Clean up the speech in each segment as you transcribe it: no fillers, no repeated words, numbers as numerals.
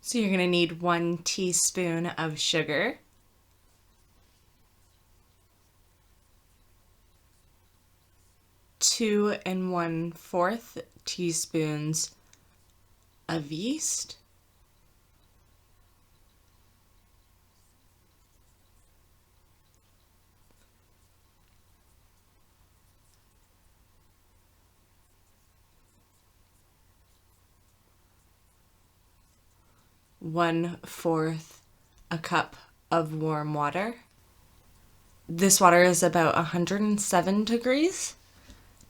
So you're going to need 1 teaspoon of sugar, 2 1/4 teaspoons of yeast, 1/4 a cup of warm water. This water is about 107 degrees.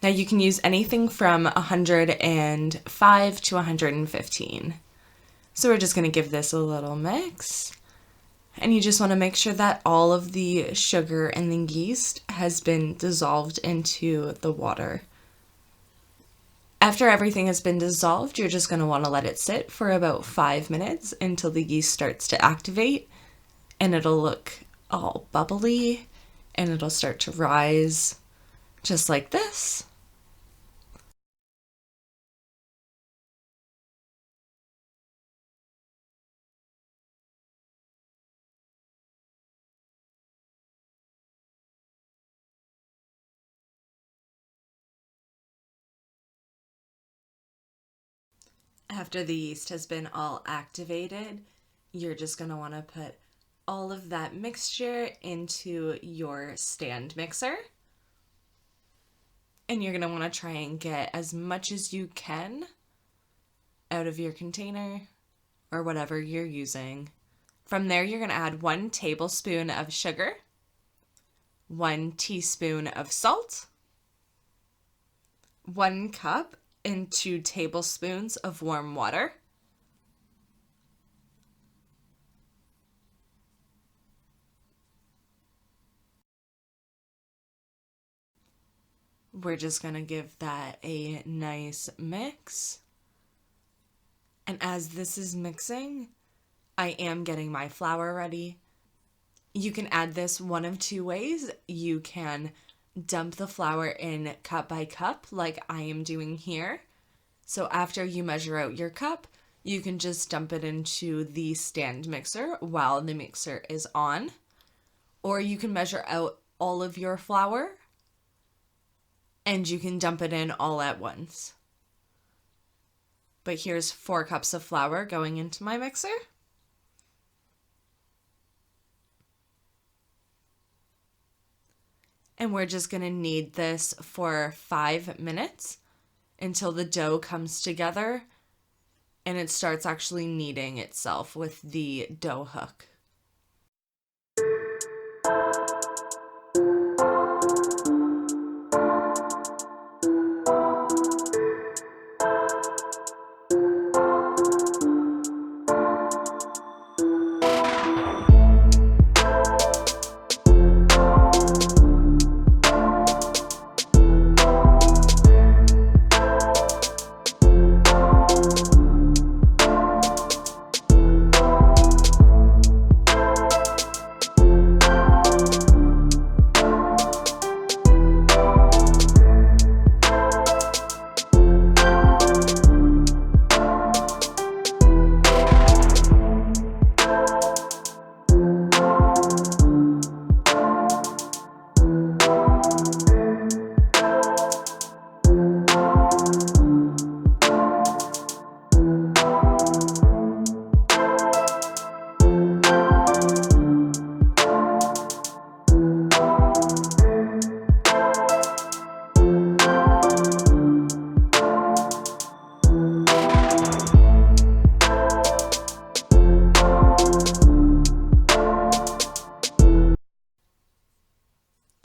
Now you can use anything from 105 to 115. So we're just going to give this a little mix. And you just want to make sure that all of the sugar and the yeast has been dissolved into the water. After everything has been dissolved, you're just going to want to let it sit for about 5 minutes until the yeast starts to activate, and it'll look all bubbly and it'll start to rise just like this. After the yeast has been all activated, you're just going to want to put all of that mixture into your stand mixer. And you're going to want to try and get as much as you can out of your container or whatever you're using. From there, you're going to add 1 tablespoon of sugar, 1 teaspoon of salt, 1 cup and 2 tablespoons of warm water. We're just going to give that a nice mix. And as this is mixing, I am getting my flour ready. You can add this one of 2 ways. You can dump the flour in cup by cup like I am doing here. So after you measure out your cup, you can just dump it into the stand mixer while the mixer is on. Or you can measure out all of your flour and you can dump it in all at once. But here's 4 cups of flour going into my mixer. And we're just going to knead this for 5 minutes until the dough comes together and it starts actually kneading itself with the dough hook.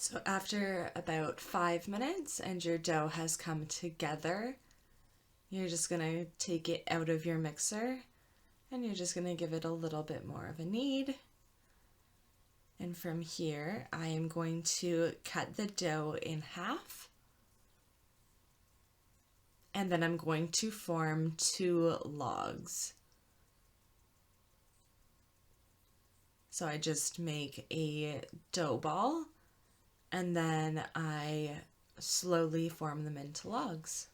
So after about 5 minutes and your dough has come together, you're just going to take it out of your mixer and you're just going to give it a little bit more of a knead. And from here, I am going to cut the dough in half. And then I'm going to form 2 logs. So I just make a dough ball and then I slowly form them into logs.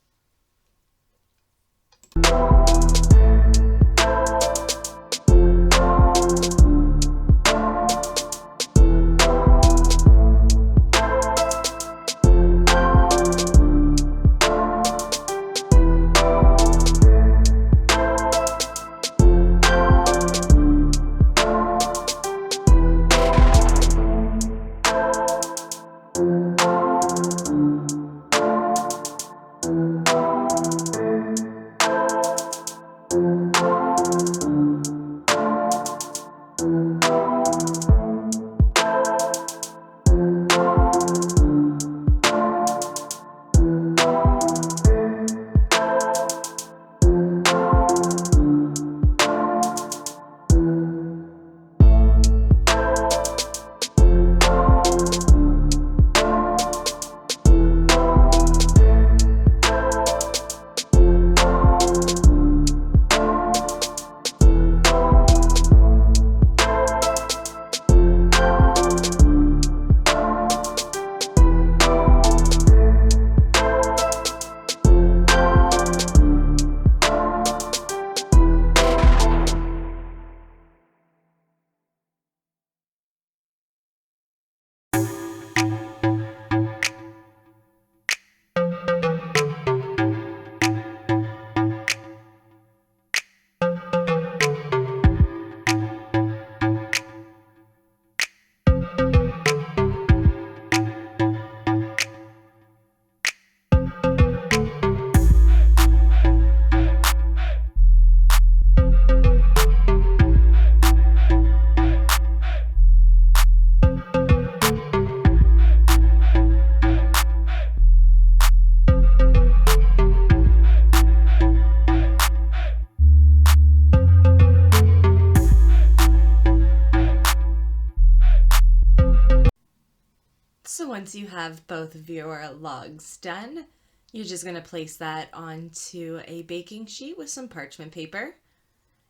Once you have both of your logs done, you're just going to place that onto a baking sheet with some parchment paper,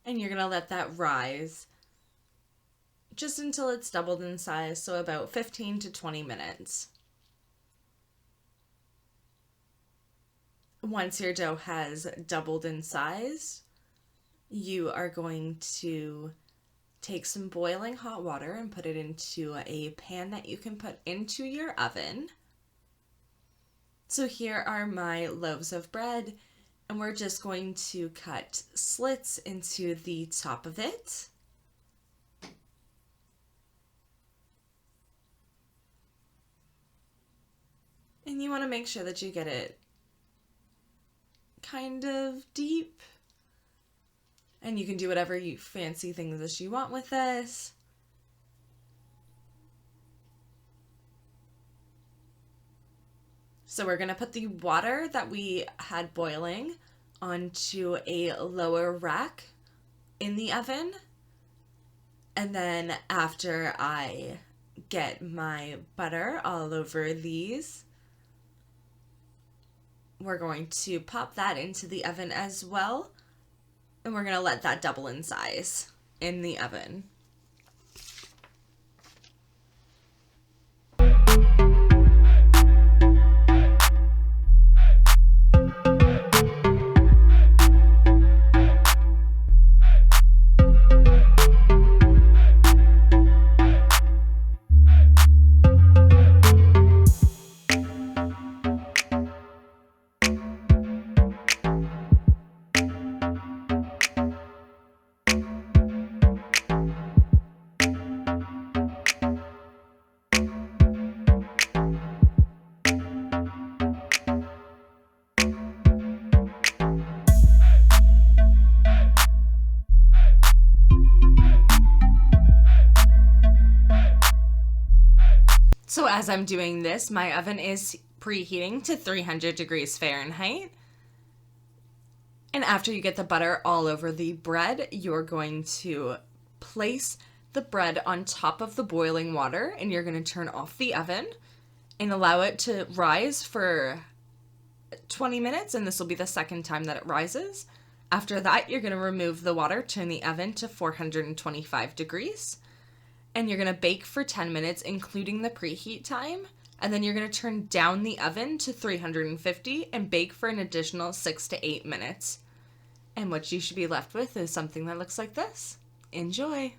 and you're going to let that rise just until it's doubled in size, so about 15 to 20 minutes. Once your dough has doubled in size, you are going to take some boiling hot water and put it into a pan that you can put into your oven. So here are my loaves of bread, and we're just going to cut slits into the top of it. And you want to make sure that you get it kind of deep. And you can do whatever you fancy things that you want with this. So we're going to put the water that we had boiling onto a lower rack in the oven. And then after I get my butter all over these, we're going to pop that into the oven as well, and we're going to let that double in size in the oven. So as I'm doing this, my oven is preheating to 300 degrees Fahrenheit. And after you get the butter all over the bread, you're going to place the bread on top of the boiling water, and you're going to turn off the oven and allow it to rise for 20 minutes, and this will be the second time that it rises. After that, you're going to remove the water, turn the oven to 425 degrees. And you're going to bake for 10 minutes, including the preheat time. And then you're going to turn down the oven to 350 and bake for an additional 6 to 8 minutes. And what you should be left with is something that looks like this. Enjoy!